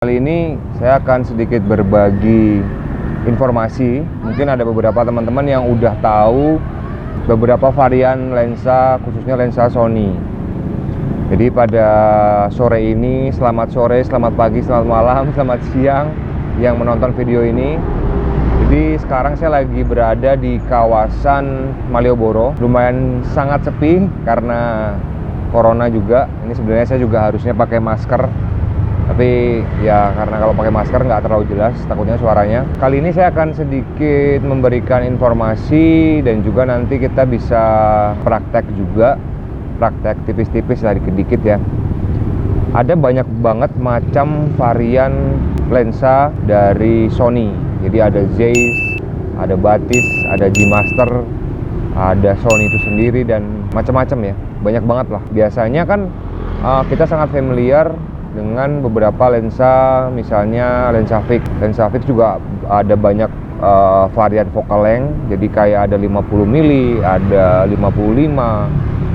Kali ini saya akan sedikit berbagi informasi. Mungkin ada beberapa teman-teman yang udah tahu beberapa varian lensa, khususnya lensa Sony. Jadi pada sore ini, selamat sore, selamat pagi, selamat malam, selamat siang yang menonton video ini. Jadi sekarang saya lagi berada di kawasan Malioboro. Lumayan sangat sepi karena corona juga. Ini sebenarnya saya juga harusnya pakai masker, tapi ya karena kalau pakai masker nggak terlalu jelas takutnya suaranya. Kali ini saya akan sedikit memberikan informasi dan juga nanti kita bisa praktek juga, praktek tipis-tipis lah, dikit-dikit ya. Ada banyak banget macam varian lensa dari Sony. Jadi ada Zeiss, ada Batis, ada G Master, ada Sony itu sendiri dan macam-macam ya. Banyak banget lah. Biasanya kan kita sangat familiar dengan beberapa lensa, misalnya lensa fix. Lensa fix juga ada banyak varian focal length. Jadi kayak ada 50 mili, ada 55,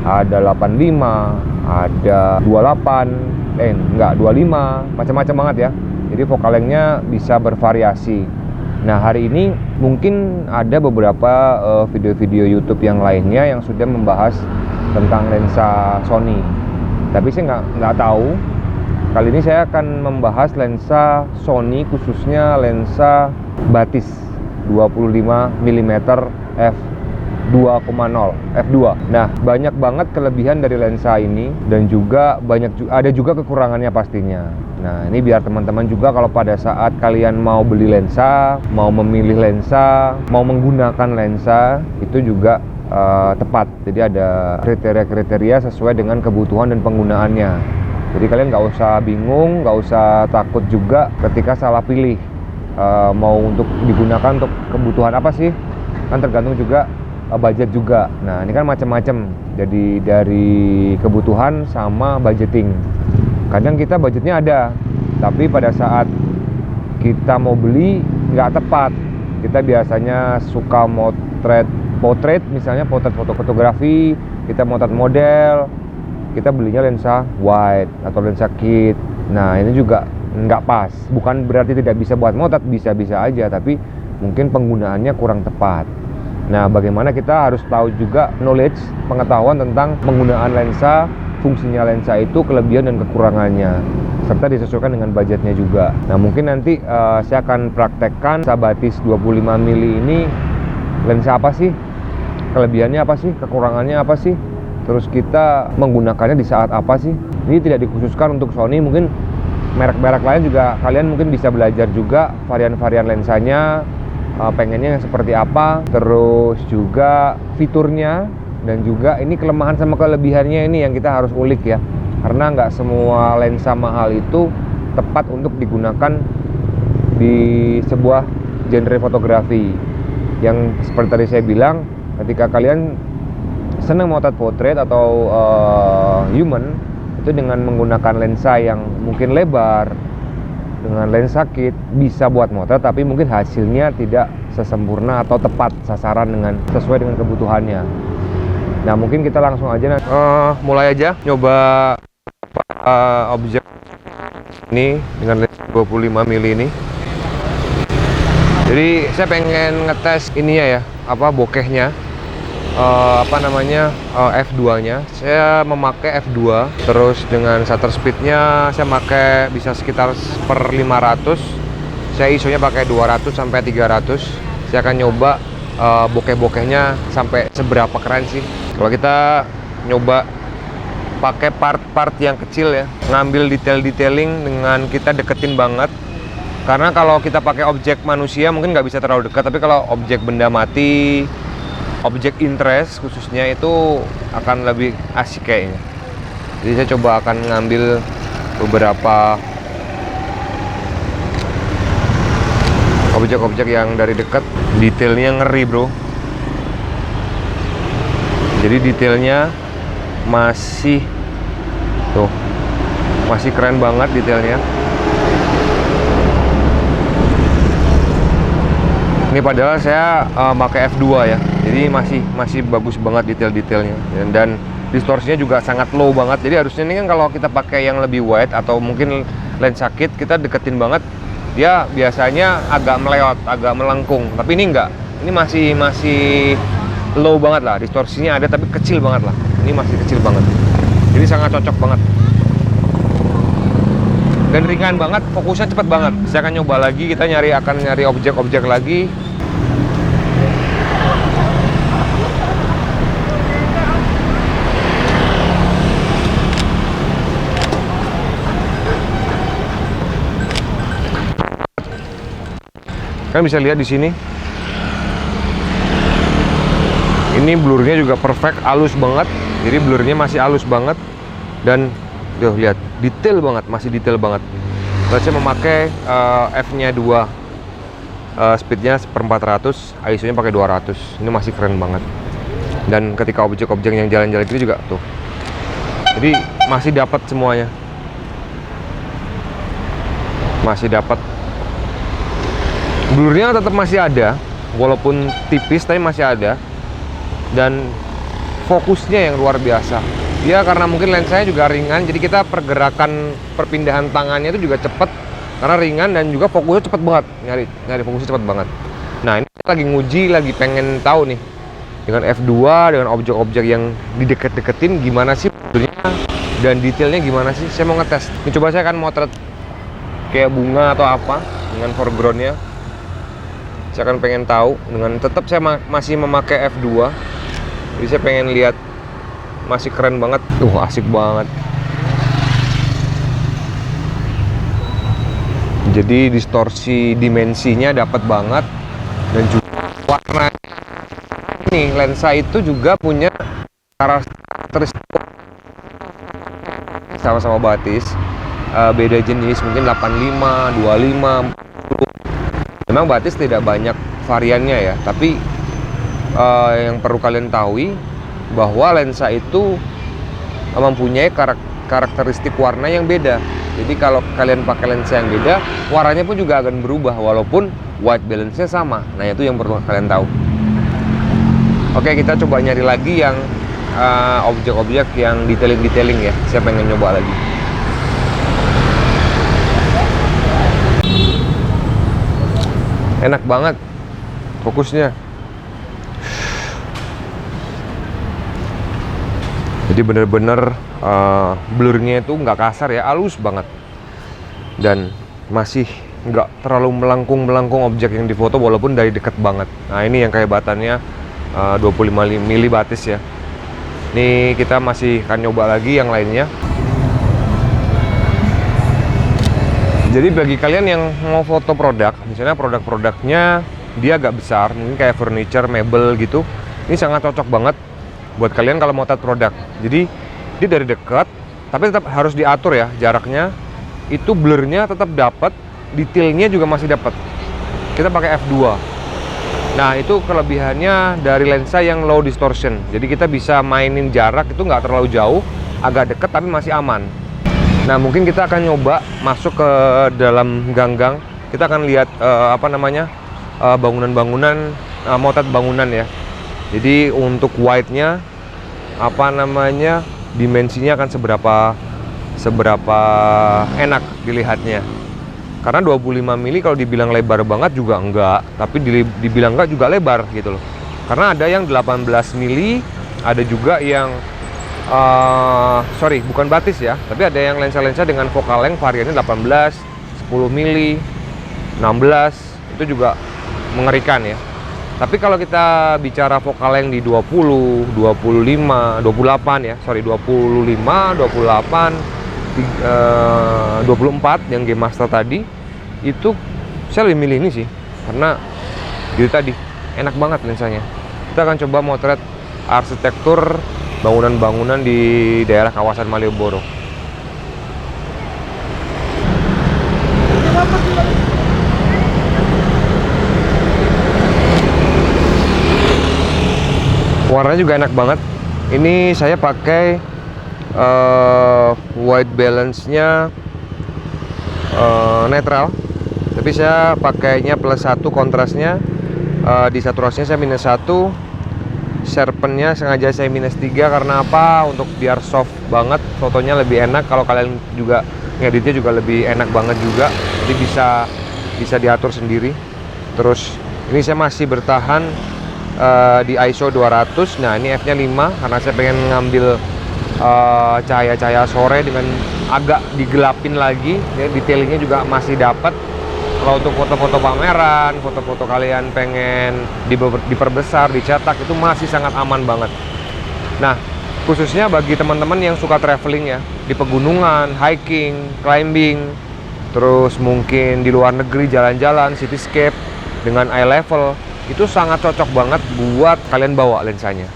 ada 85, ada 28, 25, macam-macam banget ya. Jadi focal length-nya bisa bervariasi. Nah, hari ini mungkin ada beberapa video-video YouTube yang lainnya yang sudah membahas tentang lensa Sony. Tapi saya nggak tahu. Kali ini saya akan membahas lensa Sony, khususnya lensa Batis 25 mm f2.0 f2. Nah, banyak banget kelebihan dari lensa ini dan juga ada juga kekurangannya pastinya. Nah, ini biar teman-teman juga kalau pada saat kalian mau beli lensa, mau memilih lensa, mau menggunakan lensa itu juga tepat. Jadi ada kriteria-kriteria sesuai dengan kebutuhan dan penggunaannya. Jadi kalian nggak usah bingung, nggak usah takut juga ketika salah pilih. Mau untuk digunakan untuk kebutuhan apa sih? Kan tergantung juga budget juga. Nah, ini kan macam-macam. Jadi dari kebutuhan sama budgeting. Kadang kita budgetnya ada, tapi pada saat kita mau beli nggak tepat. Kita biasanya suka potret, misalnya potret fotografi, kita motret model, kita belinya lensa wide atau lensa kit. Nah, ini juga nggak pas. Bukan berarti tidak bisa buat motret, bisa-bisa aja, tapi mungkin penggunaannya kurang tepat. Nah, bagaimana kita harus tahu juga knowledge, pengetahuan tentang penggunaan lensa, fungsinya lensa itu, kelebihan dan kekurangannya, serta disesuaikan dengan budgetnya juga. Nah, mungkin nanti saya akan praktekkan Batis 25 mili ini lensa apa sih, kelebihannya apa sih, kekurangannya apa sih, terus kita menggunakannya di saat apa sih. Ini tidak dikhususkan untuk Sony, mungkin merek-merek lain juga kalian mungkin bisa belajar juga varian-varian lensanya, pengennya yang seperti apa, terus juga fiturnya, dan juga ini kelemahan sama kelebihannya ini yang kita harus ulik ya. Karena nggak semua lensa mahal itu tepat untuk digunakan di sebuah genre fotografi. Yang seperti tadi saya bilang, ketika kalian senang motret portrait atau human, itu dengan menggunakan lensa yang mungkin lebar, dengan lensa kit bisa buat motret, tapi mungkin hasilnya tidak sesempurna atau tepat sasaran sesuai dengan kebutuhannya. Nah, mungkin kita langsung aja mulai aja nyoba objek ini dengan lensa 25 mili ini. Jadi saya pengen ngetes ininya ya, bokehnya. F2-nya. Saya memakai F2, terus dengan shutter speed-nya saya pakai bisa sekitar per 500. Saya ISO-nya pakai 200 sampai 300. Saya akan nyoba bokeh-bokehnya sampai seberapa keren sih. Kalau kita nyoba pakai part-part yang kecil ya, ngambil detailing dengan kita deketin banget. Karena kalau kita pakai objek manusia mungkin nggak bisa terlalu dekat, tapi kalau objek benda mati, objek interest khususnya, itu akan lebih asik kayaknya. Jadi saya coba akan ngambil beberapa objek-objek yang dari dekat. Detailnya ngeri bro. Jadi detailnya masih keren banget detailnya. Ini padahal saya pakai F2 ya, jadi masih bagus banget detail-detailnya, dan distorsinya juga sangat low banget. Jadi harusnya ini kan kalau kita pakai yang lebih wide atau mungkin lensa kit kita deketin banget, dia biasanya agak melewat, agak melengkung. Tapi ini enggak, ini masih low banget lah, distorsinya ada tapi kecil banget lah. Ini masih kecil banget, jadi sangat cocok banget. Dan ringan banget, fokusnya cepet banget. Saya akan nyoba lagi, kita akan nyari objek-objek lagi. Kalian bisa lihat di sini. Ini blurnya juga perfect, halus banget. Jadi blurnya masih halus banget. Dan tuh lihat, detail banget, masih detail banget. Lalu saya memakai f-nya 2, speednya 1/400, ISO-nya pakai 200. Ini masih keren banget. Dan ketika objek-objek yang jalan-jalan itu juga tuh, jadi masih dapat semuanya, masih dapat. Blurnya tetap masih ada, walaupun tipis tapi masih ada. Dan fokusnya yang luar biasa. Ya karena mungkin lensanya juga ringan, jadi kita perpindahan tangannya itu juga cepet karena ringan, dan juga fokusnya cepet banget, nyari fokusnya cepet banget. Nah ini lagi nguji, lagi pengen tahu nih dengan f2, dengan objek-objek yang dideket-deketin gimana sih blurnya dan detailnya gimana sih. Saya mau ngetes. Ini coba saya akan motret kayak bunga atau apa dengan foregroundnya. Saya akan pengen tahu dengan tetap saya masih memakai f2. Jadi saya pengen lihat, masih keren banget. Asik banget. Jadi distorsi dimensinya dapat banget, dan juga warnanya. Nih lensa itu juga punya karakteristik sama-sama batis, beda jenis, mungkin 85, 25, 40. Memang batis tidak banyak variannya ya, tapi yang perlu kalian tahu bahwa lensa itu mempunyai karakteristik warna yang beda. Jadi kalau kalian pakai lensa yang beda, warnanya pun juga akan berubah walaupun white balance-nya sama. Nah itu yang perlu kalian tahu. Oke, kita coba nyari lagi yang objek-objek yang detailing ya. Saya pengen nyoba lagi. Enak banget fokusnya. Jadi bener-bener blurnya itu nggak kasar ya, halus banget. Dan masih nggak terlalu melengkung objek yang difoto walaupun dari deket banget. Nah ini yang kehebatannya 25 mili batis ya. Ini kita masih akan nyoba lagi yang lainnya. Jadi bagi kalian yang mau foto produk, misalnya produk-produknya dia agak besar, mungkin kayak furniture, mebel gitu, ini sangat cocok banget buat kalian kalau mau tat produk. Jadi dia dari dekat, tapi tetap harus diatur ya jaraknya. Itu blurnya tetap dapat, detailnya juga masih dapat. Kita pakai f2. Nah itu kelebihannya dari lensa yang low distortion. Jadi kita bisa mainin jarak itu nggak terlalu jauh, agak dekat tapi masih aman. Nah mungkin kita akan nyoba masuk ke dalam gang-gang. Kita akan lihat bangunan-bangunan, motret bangunan ya. Jadi untuk wide-nya dimensinya akan seberapa enak dilihatnya. Karena 25 mili kalau dibilang lebar banget juga enggak, tapi dibilang enggak juga lebar gitu loh. Karena ada yang 18 mili, ada juga yang bukan batis ya, tapi ada yang lensa-lensa dengan focal length variannya 18, 10 mili, 16, itu juga mengerikan ya. Tapi kalau kita bicara focal length di 20, 25, 28 ya, 25, 28, 24 yang Game Master tadi, itu saya lebih milih ini sih, karena itu tadi enak banget lensanya. Kita akan coba motret arsitektur bangunan-bangunan di daerah kawasan Malioboro. Warnanya juga enak banget. Ini saya pakai white balance-nya netral, tapi saya pakainya +1 kontrasnya. Di saturasinya saya -1, sharpennya sengaja saya -3 karena apa? Untuk biar soft banget, fotonya lebih enak. Kalau kalian juga ngeditnya juga lebih enak banget juga, jadi bisa diatur sendiri. Terus ini saya masih bertahan di ISO 200. Nah ini f-nya 5 karena saya pengen ngambil cahaya-cahaya sore dengan agak digelapin lagi ya, detailingnya juga masih dapat. Kalau untuk foto-foto pameran, foto-foto kalian pengen diperbesar, dicetak, itu masih sangat aman banget. Nah khususnya bagi teman-teman yang suka traveling ya, di pegunungan, hiking, climbing, terus mungkin di luar negeri jalan-jalan, cityscape dengan eye level, itu sangat cocok banget buat kalian bawa lensanya.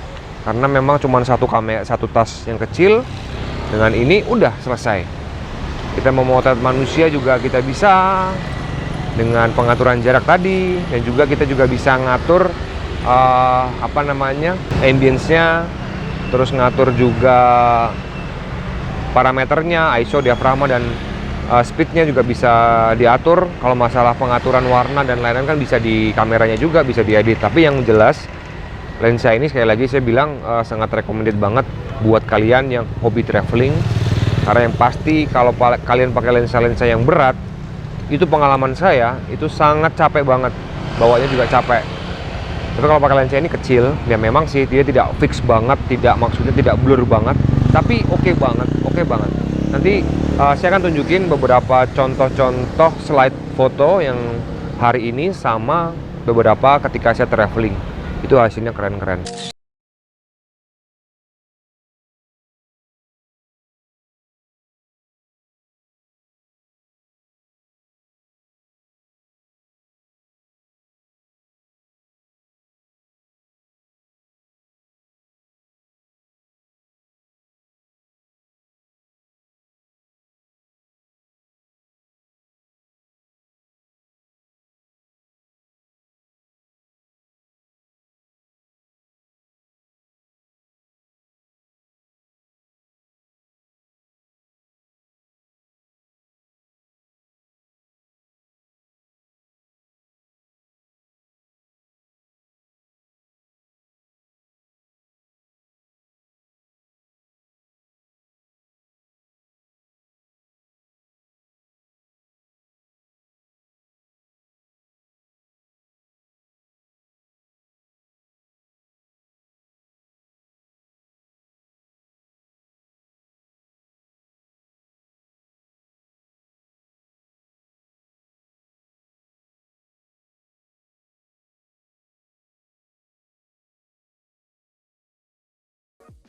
Karena memang cuma satu tas yang kecil, dengan ini udah selesai. Kita memotret manusia juga kita bisa dengan pengaturan jarak tadi, dan juga kita juga bisa ngatur ambience-nya, terus ngatur juga parameternya, ISO, diafragma, dan speednya juga bisa diatur. Kalau masalah pengaturan warna dan lain-lain kan bisa di kameranya juga, bisa diedit. Tapi yang jelas lensa ini sekali lagi saya bilang sangat recommended banget buat kalian yang hobi traveling. Karena yang pasti kalau kalian pakai lensa-lensa yang berat, itu pengalaman saya itu sangat capek banget, bawanya juga capek. Tapi kalau pakai lensa ini kecil, ya memang sih dia tidak fix banget, maksudnya tidak blur banget, tapi oke banget. Nanti saya akan tunjukin beberapa contoh-contoh slide foto yang hari ini sama beberapa ketika saya traveling. Itu hasilnya keren-keren.